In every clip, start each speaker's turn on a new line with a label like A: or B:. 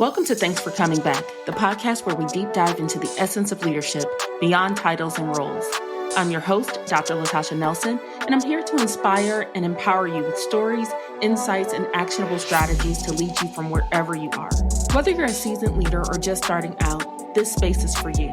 A: Welcome to Thanks for Coming Back, the podcast where we deep dive into the essence of leadership beyond titles and roles. I'm your host, Dr. Latasha Nelson, and I'm here to inspire and empower you with stories, insights, and actionable strategies to lead you from wherever you are. Whether you're a seasoned leader or just starting out, this space is for you.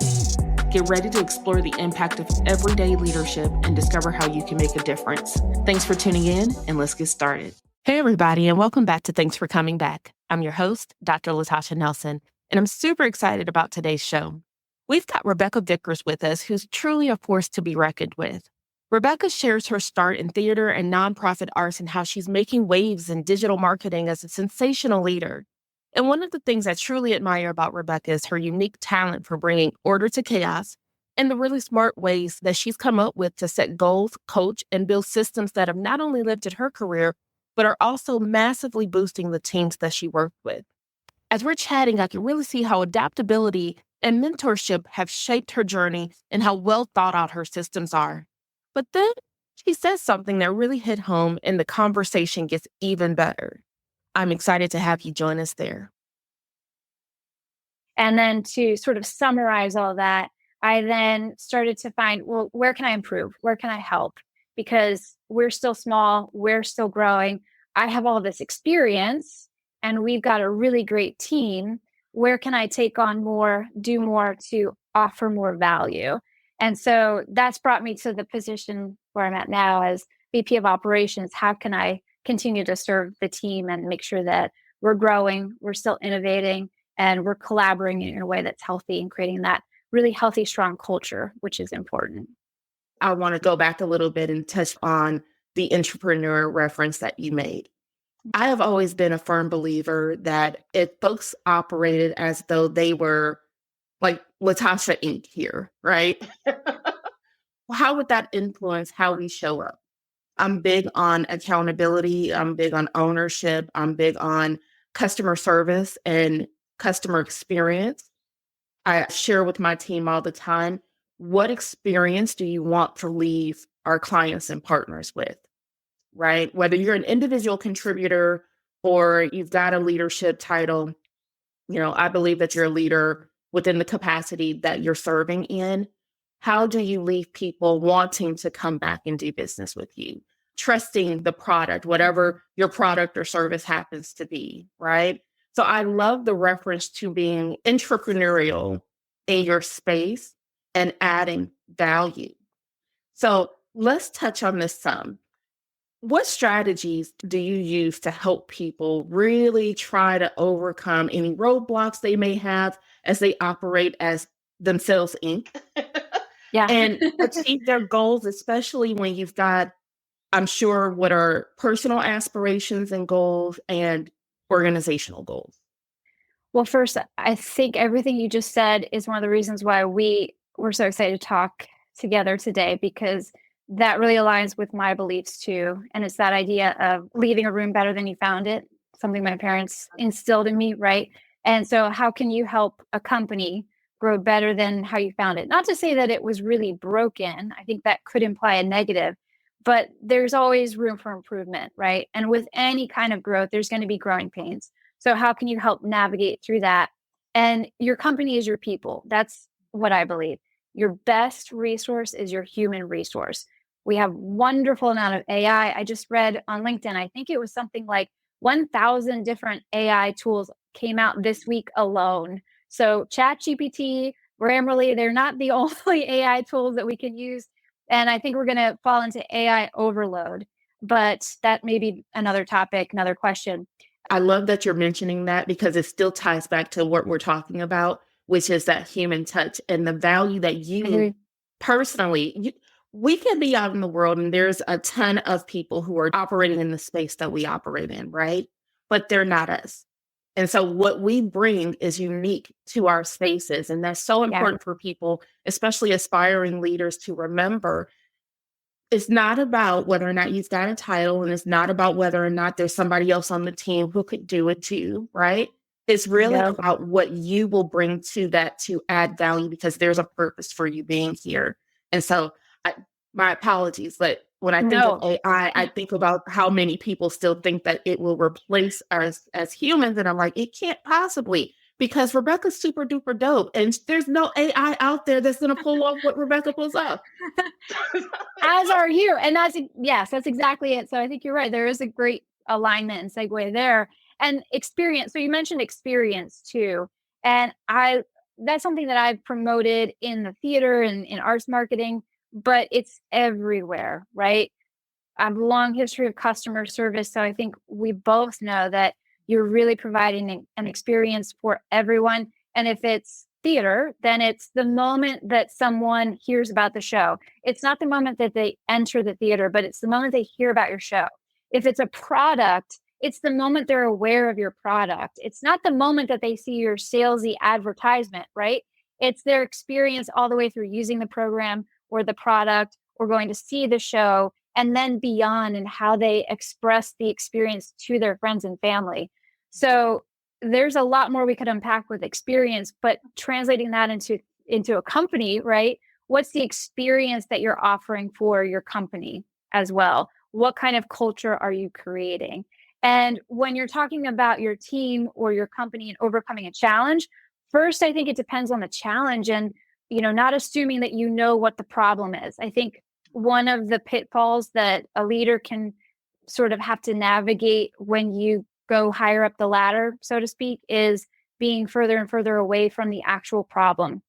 A: Get ready to explore the impact of everyday leadership and discover how you can make a difference. Thanks for tuning in, and let's get started. Hey, everybody, and welcome back to Thanks for Coming Back. I'm your host, Dr. Latasha Nelson, and I'm super excited about today's show. We've got Rebecca Vickers with us, who's truly a force to be reckoned with. Rebecca shares her start in theater and nonprofit arts and how she's making waves in digital marketing as a sensational leader. And one of the things I truly admire about Rebecca is her unique talent for bringing order to chaos and the really smart ways that she's come up with to set goals, coach, and build systems that have not only lifted her career, but are also massively boosting the teams that she worked with. As we're chatting, I can really see how adaptability and mentorship have shaped her journey and how well thought out her systems are. But then she says something that really hit home and the conversation gets even better. I'm excited to have you join us there.
B: And then to sort of summarize all that, I then started to find, well, where can I improve? Where can I help? Because we're still small, we're still growing. I have all this experience and we've got a really great team. Where can I take on more, do more to offer more value? And so that's brought me to the position where I'm at now as VP of Operations. How can I continue to serve the team and make sure that we're growing, we're still innovating, and we're collaborating in a way that's healthy and creating that really healthy, strong culture, which is important.
A: I want to go back a little bit and touch on the entrepreneurial reference that you made. I have always been a firm believer that if folks operated as though they were like Latasha Inc. here, right? How would that influence how we show up? I'm big on accountability. I'm big on ownership. I'm big on customer service and customer experience. I share with my team all the time, what experience do you want to leave our clients and partners with, right? Whether you're an individual contributor or you've got a leadership title, I believe that you're a leader within the capacity that you're serving in. How do you leave people wanting to come back and do business with you? Trusting the product, whatever your product or service happens to be, right? So I love the reference to being entrepreneurial in your space and adding value. So let's touch on this some. What strategies do you use to help people really try to overcome any roadblocks they may have as they operate as themselves Inc. and achieve their goals, especially when you've got, I'm sure, what are personal aspirations and goals and organizational goals?
B: Well, first, I think everything you just said is one of the reasons why we were so excited to talk together today, because that really aligns with my beliefs too. And it's that idea of leaving a room better than you found it, something my parents instilled in me, right? And so how can you help a company grow better than how you found it? Not to say that it was really broken. I think that could imply a negative, but there's always room for improvement, right? And with any kind of growth, there's going to be growing pains. So how can you help navigate through that? And your company is your people. That's what I believe. Your best resource is your human resource. We have wonderful amount of AI. I just read on LinkedIn, I think it was something like 1,000 different AI tools came out this week alone. So ChatGPT, Grammarly, they're not the only AI tools that we can use. And I think we're going to fall into AI overload. But that may be another topic, another question.
A: I love that you're mentioning that because it still ties back to what we're talking about, which is that human touch and the value that you personally, we can be out in the world and there's a ton of people who are operating in the space that we operate in, right? But they're not us. And so what we bring is unique to our spaces. And that's so important for people, especially aspiring leaders, to remember. It's not about whether or not you've got a title, and it's not about whether or not there's somebody else on the team who could do it too, right? It's really about what you will bring to that to add value, because there's a purpose for you being here. And so my apologies, but when I think of AI, I think about how many people still think that it will replace us as humans. And I'm like, it can't possibly. because Rebecca's super duper dope. And there's no AI out there that's going to pull off what Rebecca pulls off.
B: As are you. And that's exactly it. So I think you're right. There is a great alignment and segue there. And experience. So you mentioned experience too. And that's something that I've promoted in the theater and in arts marketing, but it's everywhere, right? I have a long history of customer service. So I think we both know that you're really providing an experience for everyone. And if it's theater, then it's the moment that someone hears about the show. It's not the moment that they enter the theater, but it's the moment they hear about your show. If it's a product, it's the moment they're aware of your product. It's not the moment that they see your salesy advertisement, right? It's their experience all the way through using the program or the product or going to see the show and then beyond, and how they express the experience to their friends and family. So there's a lot more we could unpack with experience, but translating that into a company, right? What's the experience that you're offering for your company as well? What kind of culture are you creating? And when you're talking about your team or your company and overcoming a challenge, first, I think it depends on the challenge and, not assuming that you know what the problem is. I think one of the pitfalls that a leader can sort of have to navigate when you go higher up the ladder, so to speak, is being further and further away from the actual problem.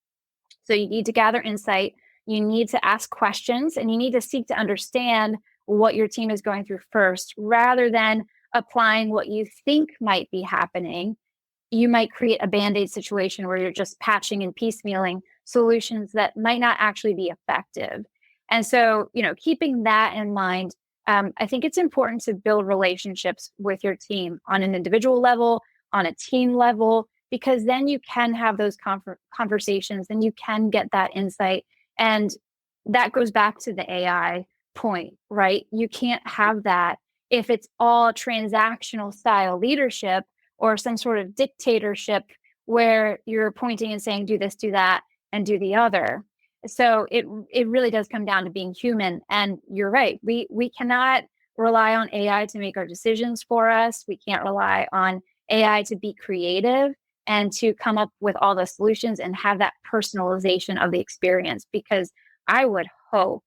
B: So you need to gather insight, you need to ask questions, and you need to seek to understand what your team is going through first, rather than applying what you think might be happening. You might create a band-aid situation where you're just patching and piecemealing solutions that might not actually be effective. And so, keeping that in mind, I think it's important to build relationships with your team on an individual level, on a team level, because then you can have those conversations and you can get that insight. And that goes back to the AI point, right? You can't have that if it's all transactional style leadership or some sort of dictatorship where you're pointing and saying, do this, do that, and do the other. So it really does come down to being human. And you're right. We cannot rely on AI to make our decisions for us. We can't rely on AI to be creative and to come up with all the solutions and have that personalization of the experience. Because I would hope,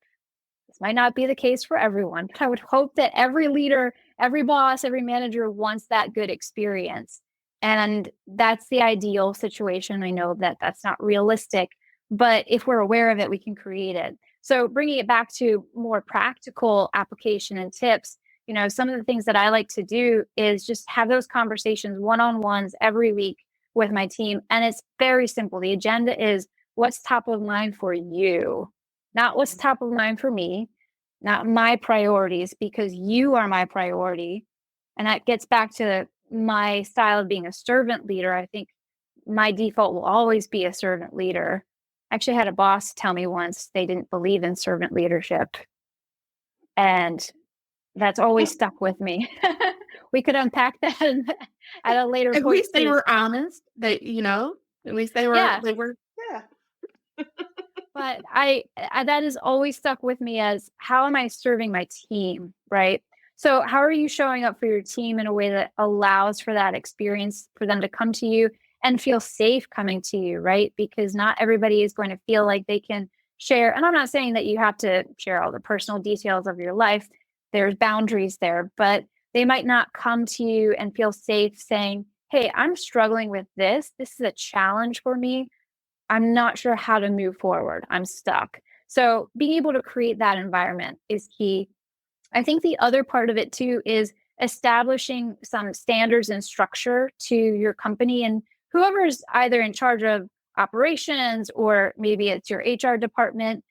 B: this might not be the case for everyone, but I would hope that every leader, every boss, every manager wants that good experience. And that's the ideal situation. I know that that's not realistic, but if we're aware of it, we can create it. So bringing it back to more practical application and tips, some of the things that I like to do is just have those conversations one-on-ones every week with my team. And it's very simple. The agenda is what's top of mind for you, not what's top of mind for me, not my priorities, because you are my priority. And that gets back to my style of being a servant leader. I think my default will always be a servant leader. I actually had a boss tell me once they didn't believe in servant leadership. And that's always stuck with me. We could unpack that at a later
A: At
B: point.
A: least they were honest. At least they were,
B: Yeah.
A: yeah.
B: But that has always stuck with me as, how am I serving my team, right? So how are you showing up for your team in a way that allows for that experience for them to come to you and feel safe coming to you, right? Because not everybody is going to feel like they can share. And I'm not saying that you have to share all the personal details of your life. There's boundaries there, but they might not come to you and feel safe saying, hey, I'm struggling with this. This is a challenge for me. I'm not sure how to move forward. I'm stuck. So being able to create that environment is key. I think the other part of it too is establishing some standards and structure to your company, and whoever's either in charge of operations, or maybe it's your HR department.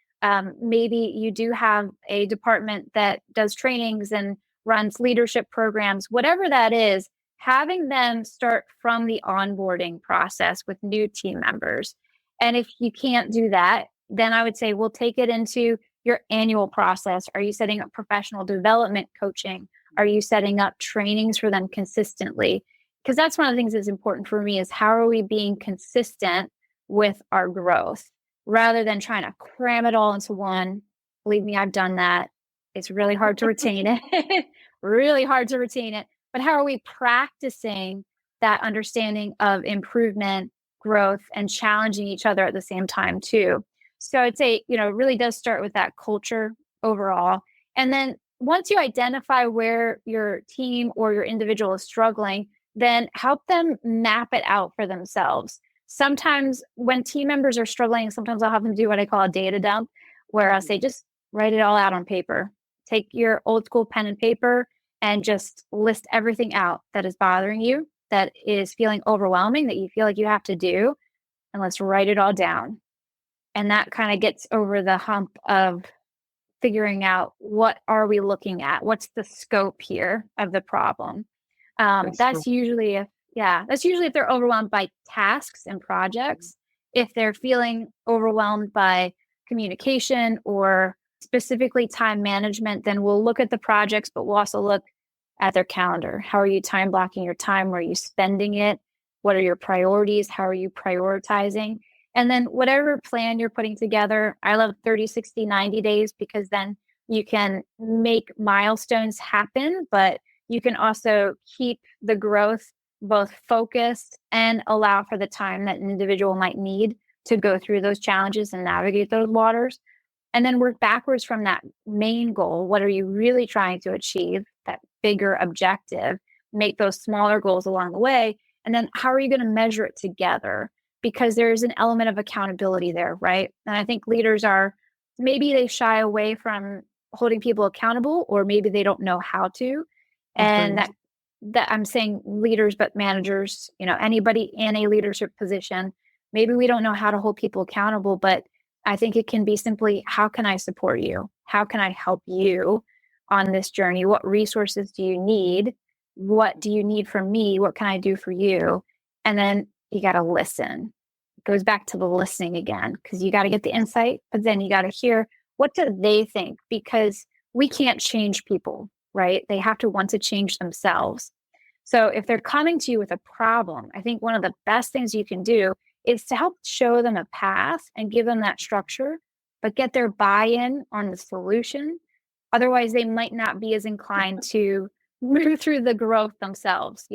B: Maybe you do have a department that does trainings and runs leadership programs, whatever that is, having them start from the onboarding process with new team members. And if you can't do that, then I would say we'll take it into your annual process. Are you setting up professional development coaching? Are you setting up trainings for them consistently? Because that's one of the things that's important for me, is how are we being consistent with our growth rather than trying to cram it all into one. Believe me, I've done that. It's really hard to retain it. Really hard to retain it. But how are we practicing that understanding of improvement, growth, and challenging each other at the same time too. So I'd say, it really does start with that culture overall. And then once you identify where your team or your individual is struggling, then help them map it out for themselves. Sometimes when team members are struggling, sometimes I'll have them do what I call a data dump, where I'll say, just write it all out on paper. Take your old school pen and paper and just list everything out that is bothering you, that is feeling overwhelming, that you feel like you have to do, and let's write it all down. And that kind of gets over the hump of figuring out, what are we looking at? What's the scope here of the problem?
A: That's true.
B: That's usually if they're overwhelmed by tasks and projects. If they're feeling overwhelmed by communication or specifically time management, then we'll look at the projects, but we'll also look at their calendar. How are you time blocking your time? Where are you spending it? What are your priorities? How are you prioritizing? And then whatever plan you're putting together, I love 30, 60, 90 days, because then you can make milestones happen, but you can also keep the growth both focused and allow for the time that an individual might need to go through those challenges and navigate those waters. And then work backwards from that main goal. What are you really trying to achieve? That bigger objective, make those smaller goals along the way. And then how are you going to measure it together? Because there's an element of accountability there, right? And I think leaders maybe they shy away from holding people accountable, or maybe they don't know how to. And
A: Okay.
B: that I'm saying leaders, but managers, anybody in a leadership position, maybe we don't know how to hold people accountable, but I think it can be simply, how can I support you? How can I help you on this journey? What resources do you need? What do you need from me? What can I do for you? And then you got to listen. It goes back to the listening again, because you got to get the insight, but then you got to hear, what do they think? Because we can't change people, right? They have to want to change themselves. So if they're coming to you with a problem, I think one of the best things you can do is to help show them a path and give them that structure, but get their buy-in on the solution. Otherwise, they might not be as inclined to move through the growth themselves.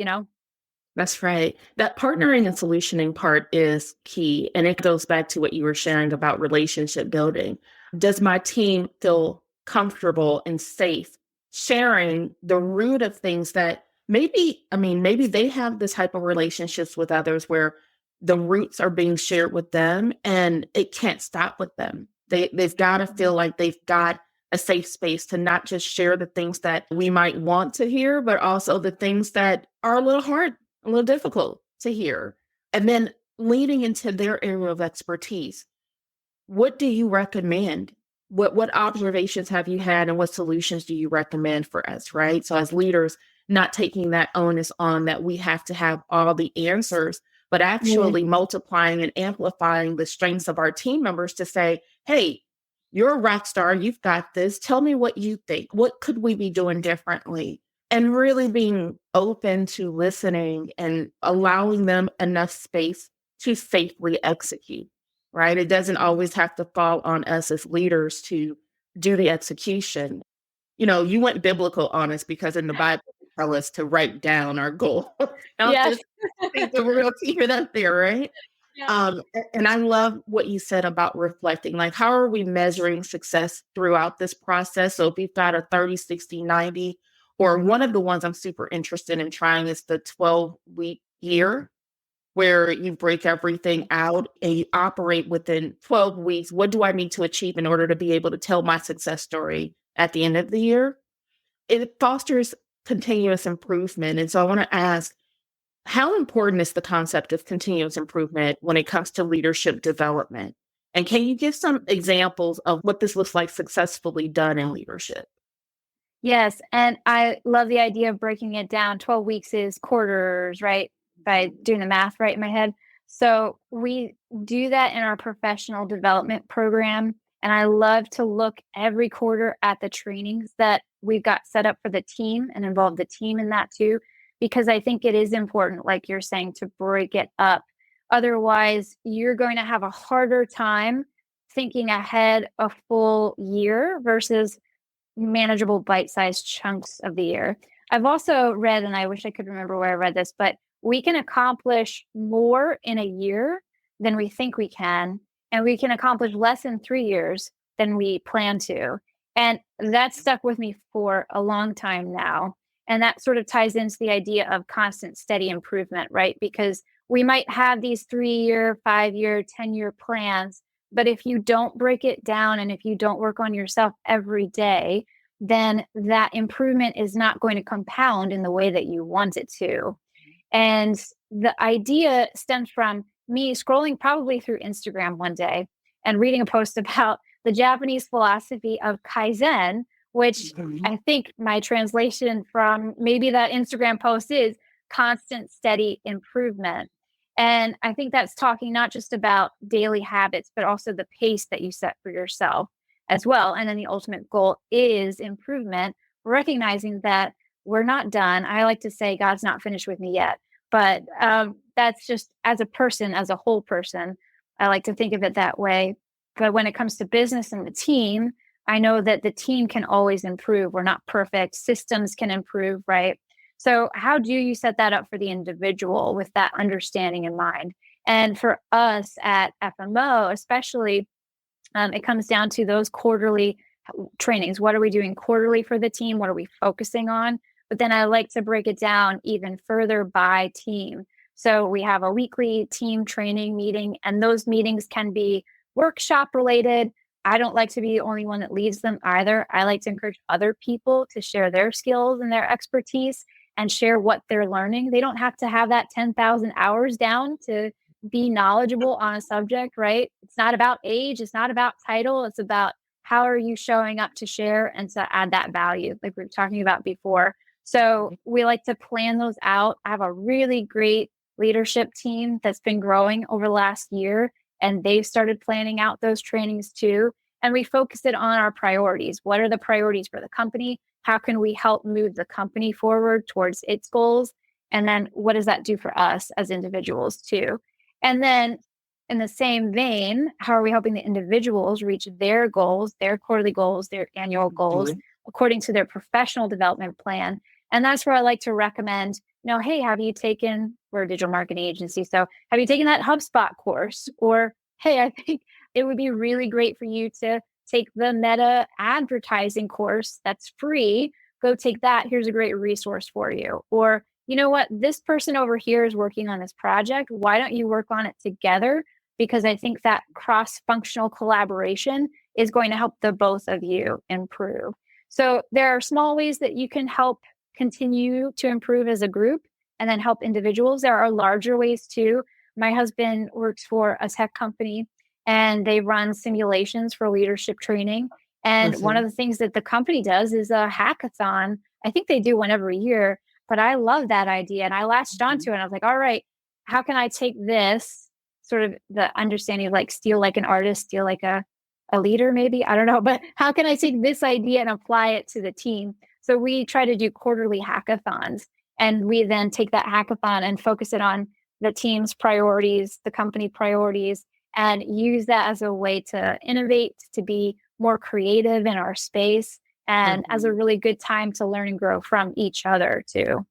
A: That's right. That partnering and solutioning part is key. And it goes back to what you were sharing about relationship building. Does my team feel comfortable and safe sharing the root of things that maybe they have this type of relationships with others where the roots are being shared with them and it can't stop with them. They've got to feel like they've got a safe space to not just share the things that we might want to hear, but also the things that are a little hard, a little difficult to hear. And then leaning into their area of expertise. What do you recommend? What observations have you had and what solutions do you recommend for us, right? So as leaders, not taking that onus on that we have to have all the answers, but
B: Yeah.
A: actually multiplying and amplifying the strengths of our team members to say, hey, you're a rock star, you've got this. Tell me what you think. What could we be doing differently? And really being open to listening and allowing them enough space to safely execute, right? It doesn't always have to fall on us as leaders to do the execution. You went biblical on us because in the Bible, they tell us to write down our goal. Don't
B: Yes.
A: just think that we're going to keep it up there, right?
B: Yeah.
A: And I love what you said about reflecting. Like, how are we measuring success throughout this process? So if we've got a 30, 60, 90, or one of the ones I'm super interested in trying is the 12-week year, where you break everything out and you operate within 12 weeks. What do I need to achieve in order to be able to tell my success story at the end of the year? It fosters continuous improvement. And so I want to ask, how important is the concept of continuous improvement when it comes to leadership development? And can you give some examples of what this looks like successfully done in leadership?
B: Yes, and I love the idea of breaking it down. 12 weeks is quarters, right? If I doing the math right in my head. So we do that in our professional development program. And I love to look every quarter at the trainings that we've got set up for the team and involve the team in that too, because I think it is important, like you're saying, to break it up. Otherwise, you're going to have a harder time thinking ahead a full year versus manageable bite-sized chunks of the year. I've also read, and I wish I could remember where I read this, but we can accomplish more in a year than we think we can, and we can accomplish less in 3 years than we plan to. And that stuck with me for a long time now. And that sort of ties into the idea of constant, steady improvement, right? Because we might have these 3 year, 5 year, 10 year plans, but if you don't break it down and if you don't work on yourself every day, then that improvement is not going to compound in the way that you want it to. And the idea stems from me scrolling probably through Instagram one day and reading a post about the Japanese philosophy of Kaizen, which
A: Mhm.
B: I think my translation from maybe that Instagram post is constant, steady improvement. And I think that's talking not just about daily habits, but also the pace that you set for yourself as well. And then the ultimate goal is improvement, recognizing that we're not done. I like to say God's not finished with me yet, but that's just as a person, as a whole person. I like to think of it that way. But when it comes to business and the team, I know that the team can always improve. We're not perfect. Systems can improve, right? So, how do you set that up for the individual with that understanding in mind? And for us at FMO, especially, it comes down to those quarterly trainings. What are we doing quarterly for the team? What are we focusing on? But then I like to break it down even further by team. So we have a weekly team training meeting, and those meetings can be workshop related. I don't like to be the only one that leads them either. I like to encourage other people to share their skills and their expertise and share what they're learning. They don't have to have that 10,000 hours down to be knowledgeable on a subject, right? It's not about age, it's not about title, it's about how are you showing up to share and to add that value, like we were talking about before. So we like to plan those out. I have a really great leadership team that's been growing over the last year, and they've started planning out those trainings too. And we focus it on our priorities. What are the priorities for the company? How can we help move the company forward towards its goals? And then what does that do for us as individuals too? And then in the same vein, how are we helping the individuals reach their goals, their quarterly goals, their annual goals,
A: Mhm.
B: according to their professional development plan? And that's where I like to recommend, hey, have you taken, we're a digital marketing agency, so have you taken that HubSpot course? Or, hey, I think it would be really great for you to take the meta advertising course that's free. Go take that. Here's a great resource for you. Or, you know what, this person over here is working on this project. Why don't you work on it together? Because I think that cross functional collaboration is going to help the both of you improve. So there are small ways that you can help continue to improve as a group and then help individuals. There are larger ways too. My husband works for a tech company and they run simulations for leadership training. And one of
A: Mhm.
B: the things that the company does is a hackathon. I think they do one every year, but I love that idea. And I latched onto it. And I was like, all right, how can I take this sort of the understanding of like steal like an artist, steal like a leader, maybe? I don't know. But how can I take this idea and apply it to the team? So we try to do quarterly hackathons. And we then take that hackathon and focus it on the team's priorities, the company priorities, and use that as a way to innovate, to be more creative in our space, and as a
A: Mhm.
B: really good time to learn and grow from each other too.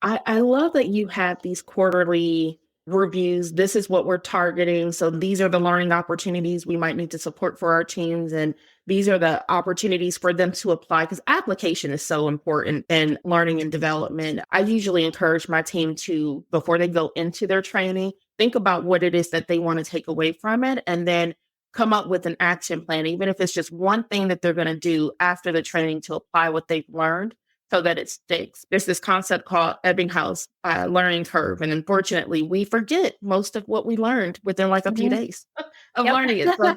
A: I love that you have these quarterly reviews. This is what we're targeting. So these are the learning opportunities we might need to support for our teams. And these are the opportunities for them to apply because application is so important in learning and development. I usually encourage my team to, before they go into their training, think about what it is that they want to take away from it and then come up with an action plan, even if it's just one thing that they're going to do after the training to apply what they've learned so that it sticks. There's this concept called Ebbinghaus learning curve. And unfortunately, we forget most of what we learned within like a few
B: Mhm.
A: days of
B: Yep.
A: learning it. So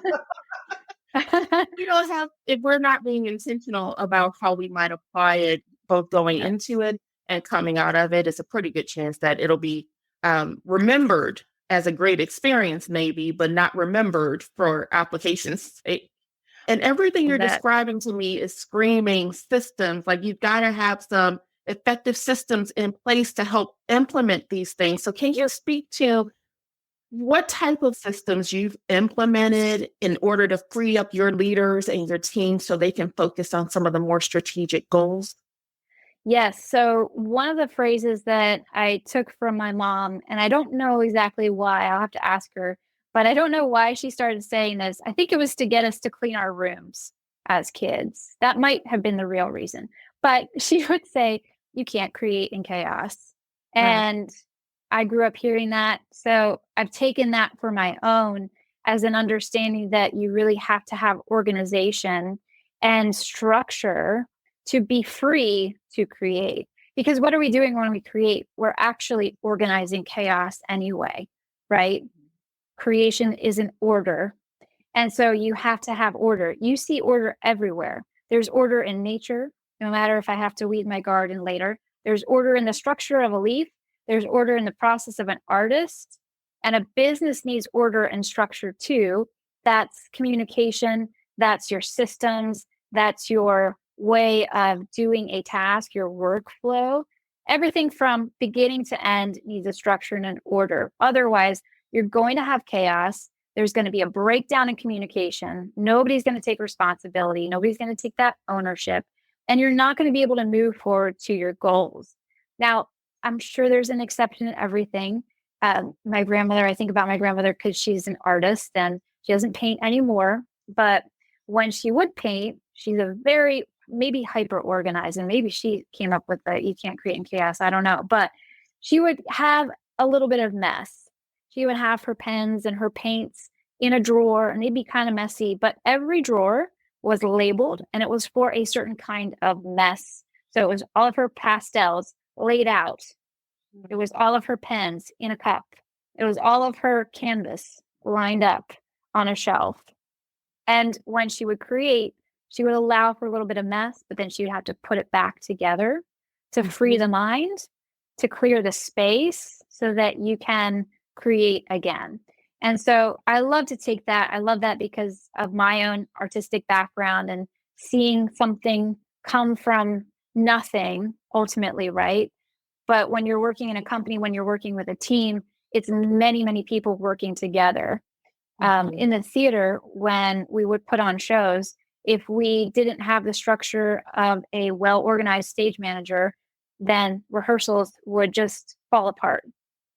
A: we don't have, if we're not being intentional about how we might apply it, both going
B: Yep.
A: into it and coming out of it, it's a pretty good chance that it'll be remembered as a great experience, maybe, but not remembered for applications. And everything you're
B: That
A: describing to me is screaming systems. Like you've got to have some effective systems in place to help implement these things. So, can you speak to what type of systems you've implemented in order to free up your leaders and your team so they can focus on some of the more strategic goals?
B: Yes. So one of the phrases that I took from my mom, and I don't know exactly why, I'll have to ask her, but I don't know why she started saying this. I think it was to get us to clean our rooms as kids. That might have been the real reason. But she would say, you can't create in chaos.
A: Mm,
B: And I grew up hearing that. So I've taken that for my own as an understanding that you really have to have organization and structure to be free to create. Because what are we doing when we create? We're actually organizing chaos anyway, right? Creation is an order. And so you have to have order. You see order everywhere. There's order in nature, no matter if I have to weed my garden later. There's order in the structure of a leaf. There's order in the process of an artist. And a business needs order and structure too. That's communication, that's your systems, that's your way of doing a task, your workflow. Everything from beginning to end needs a structure and an order. Otherwise, you're going to have chaos. There's going to be a breakdown in communication. Nobody's going to take responsibility. Nobody's going to take that ownership. And you're not going to be able to move forward to your goals. Now, I'm sure there's an exception in everything. My grandmother, I think about my grandmother because she's an artist and she doesn't paint anymore. But when she would paint, she's a very maybe hyper organized, and maybe she came up with the you can't create in chaos. I don't know. But she would have a little bit of mess. She would have her pens and her paints in a drawer, and they'd be kind of messy, but every drawer was labeled and it was for a certain kind of mess. So it was all of her pastels laid out. It was all of her pens in a cup. It was all of her canvas lined up on a shelf. And when she would create, she would allow for a little bit of mess, but then she would have to put it back together to free
A: mhm,
B: the mind, to clear the space so that you can create again. And so I love to take that. I love that because of my own artistic background and seeing something come from nothing ultimately, right? But when you're working in a company, when you're working with a team, it's many, many people working together.
A: mhm,
B: In the theater, when we would put on shows, if we didn't have the structure of a well organized stage manager, then rehearsals would just fall apart.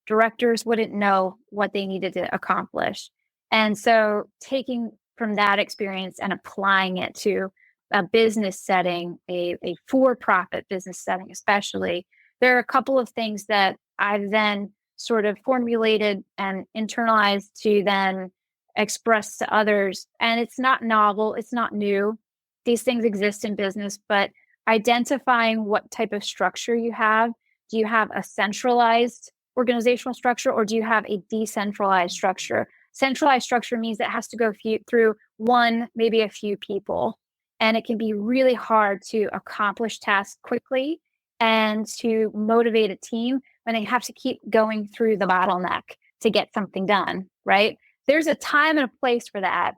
B: Directors wouldn't know what they needed to accomplish. And so, taking from that experience and applying it to a business setting, a for profit business setting, especially, there are a couple of things that I've then sort of formulated and internalized to then express to others. And it's not novel, it's not new. These things exist in business, but identifying what type of structure you have. Do you have a centralized organizational structure or do you have a decentralized structure? Centralized structure means it has to go through one, maybe a few people. And it can be really hard to accomplish tasks quickly and to motivate a team when they have to keep going through the bottleneck to get something done, right? There's a time and a place for that.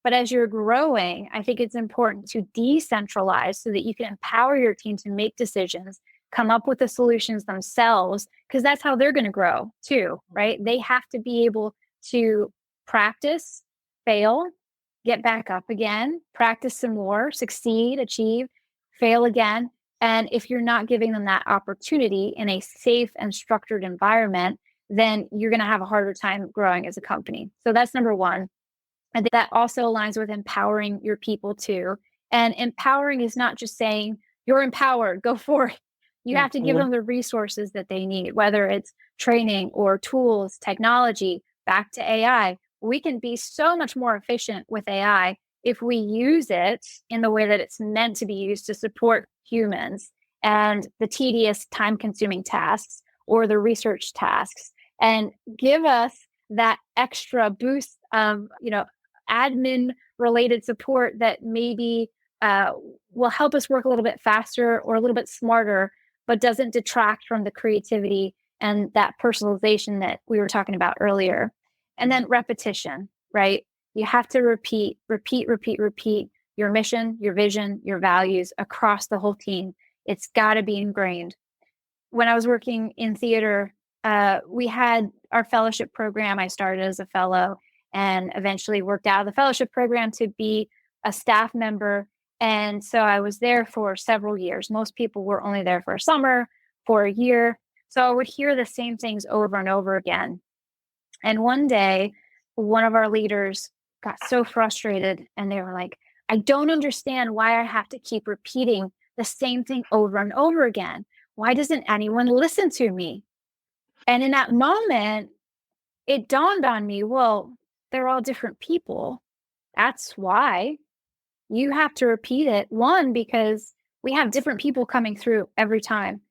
B: But as you're growing, I think it's important to decentralize so that you can empower your team to make decisions, come up with the solutions themselves, because that's how they're going to grow too, right? They have to be able to practice, fail, get back up again, practice some more, succeed, achieve, fail again. And if you're not giving them that opportunity in a safe and structured environment, then you're going to have a harder time growing as a company. So that's number one. And that also aligns with empowering your people too. And empowering is not just saying you're empowered, go for it. You have to give
A: mhm,
B: them the resources that they need, whether it's training or tools, technology, back to AI. We can be so much more efficient with AI if we use it in the way that it's meant to be used to support humans and the tedious, time consuming tasks or the research tasks and give us that extra boost of, admin related support that maybe uh, will help us work a little bit faster or a little bit smarter, but doesn't detract from the creativity and that personalization that we were talking about earlier. And then repetition, right? You have to repeat, repeat, repeat, repeat your mission, your vision, your values across the whole team. It's got to be ingrained. When I was working in theater, we had our fellowship program. I started as a fellow and eventually worked out of the fellowship program to be a staff member. And so I was there for several years. Most people were only there for a summer, for a year. So I would hear the same things over and over again. And one day, one of our leaders got so frustrated and they were like, I don't understand why I have to keep repeating the same thing over and over again. Why doesn't anyone listen to me? And in that moment, it dawned on me, well, they're all different people. That's why you have to repeat it. One, because we have different people coming through every time.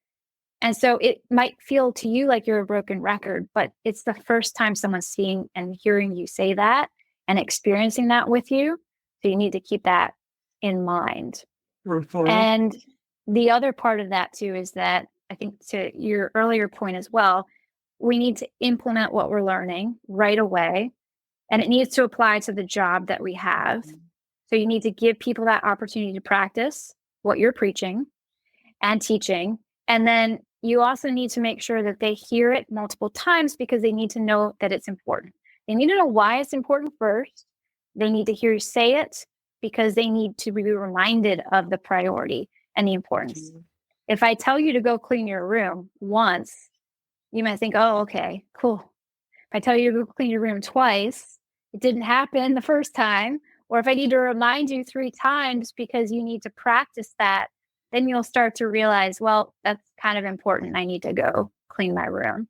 B: And so it might feel to you like you're a broken record, but it's the first time someone's seeing and hearing you say that and experiencing that with you. So you need to keep that in mind.
A: Mhm.
B: And the other part of that too is that I think to your earlier point as well, we need to implement what we're learning right away. And it needs to apply to the job that we have. So you need to give people that opportunity to practice what you're preaching and teaching. And then you also need to make sure that they hear it multiple times because they need to know that it's important. They need to know why it's important first. They need to hear you say it because they need to be reminded of the priority and the importance. If I tell you to go clean your room once, you might think, oh, okay, cool. If I tell you to go clean your room twice, it didn't happen the first time. Or if I need to remind you 3 times because you need to practice that, then you'll start to realize, well, that's kind of important. I need to go clean my room,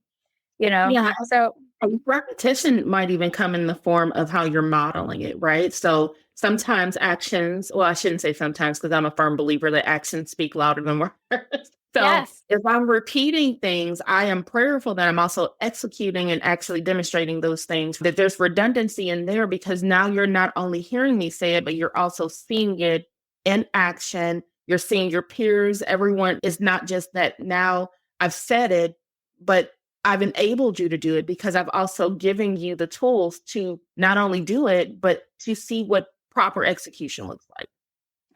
B: you know?
A: Yeah.
B: So,
A: Repetition might even come in the form of how you're modeling it, right? So sometimes actions, well, I shouldn't say sometimes because I'm a firm believer that actions speak louder than words. So
B: yes,
A: if I'm repeating things, I am prayerful that I'm also executing and actually demonstrating those things, that there's redundancy in there because now you're not only hearing me say it, but you're also seeing it in action. You're seeing your peers. Everyone is not just that now I've said it, but I've enabled you to do it because I've also given you the tools to not only do it, but to see what proper execution looks like.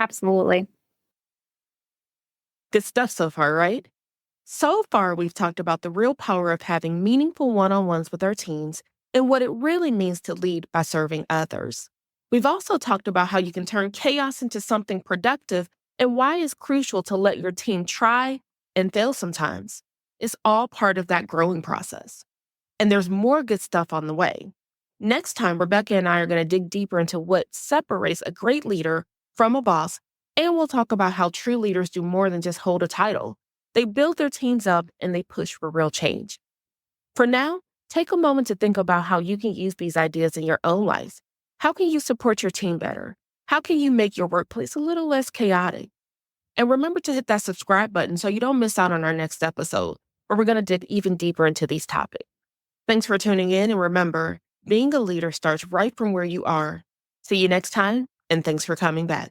B: absolutely.
C: Good stuff so far, right? So far, we've talked about the real power of having meaningful one on ones with our teams and what it really means to lead by serving others. We've also talked about how you can turn chaos into something productive and why it's crucial to let your team try and fail sometimes. It's all part of that growing process. And there's more good stuff on the way. Next time, Rebecca and I are going to dig deeper into what separates a great leader from a boss, and we'll talk about how true leaders do more than just hold a title. They build their teams up and they push for real change. For now, take a moment to think about how you can use these ideas in your own life. How can you support your team better? How can you make your workplace a little less chaotic? And remember to hit that subscribe button so you don't miss out on our next episode, where we're going to dig even deeper into these topics. Thanks for tuning in, and remember, being a leader starts right from where you are. See you next time, and thanks for coming back.